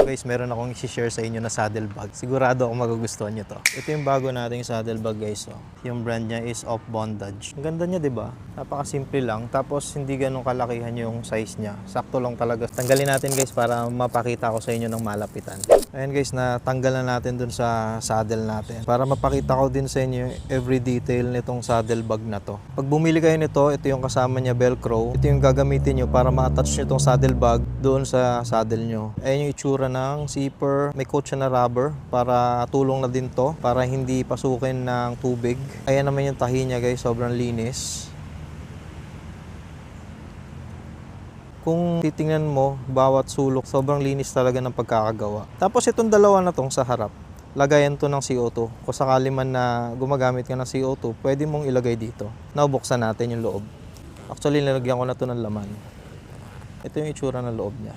Guys, meron akong i-share sa inyo na saddlebag. Sigurado ako magugustuhan nyo to. Ito yung bago nating saddlebag guys. Oh. Yung brand niya is Off Bondage. Ang ganda niya, di ba? Napakasimple lang. Tapos hindi ganun kalakihan yung size niya. Sakto lang talaga. Tanggalin natin guys para mapakita ko sa inyo ng malapitan. Ayan guys, natanggal na natin dun sa saddle natin. Para mapakita ko din sa inyo every detail nitong saddlebag na to. Pag bumili kayo nito, ito yung kasama niya Velcro. Ito yung gagamitin nyo para ma-attach nyo itong saddlebag doon sa saddle nyo. Ayan yung itsura ng zipper. May coat siya na rubber para tulong na din to para hindi pasukin ng tubig. Ayan naman yung tahi niya guys, sobrang linis. Kung titingnan mo, bawat sulok, sobrang linis talaga ng pagkakagawa. Tapos itong dalawa na tong sa harap, lagayan to ng CO2. Kung sakali man na gumagamit ka ng CO2, pwede mong ilagay dito. Now, buksan natin yung loob. Actually, nilagyan ko na to ng laman. Ito yung itsura ng loob niya.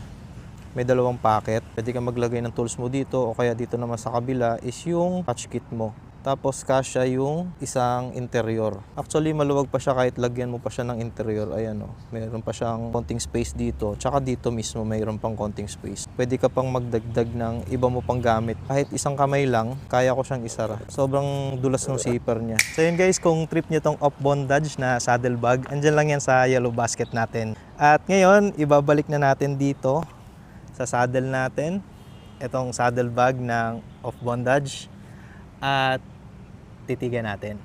May dalawang packet. Pwede ka maglagay ng tools mo dito o kaya dito naman sa kabila is yung touch kit mo. Tapos kasya yung isang interior. Actually, maluwag pa siya kahit lagyan mo pa siya ng interior. Ayan o. Mayroon pa siyang konting space dito. Tsaka dito mismo mayroon pang konting space. Pwede ka pang magdagdag ng iba mo pang gamit. Kahit isang kamay lang, kaya ko siyang isara. Sobrang dulas ng zipper niya. So yun guys, kung trip niyo tong Off Bondage na saddlebag, andyan lang yan sa yellow basket natin. At ngayon, ibabalik na natin dito sa saddle natin. Itong saddlebag ng Off Bondage. At titigan natin.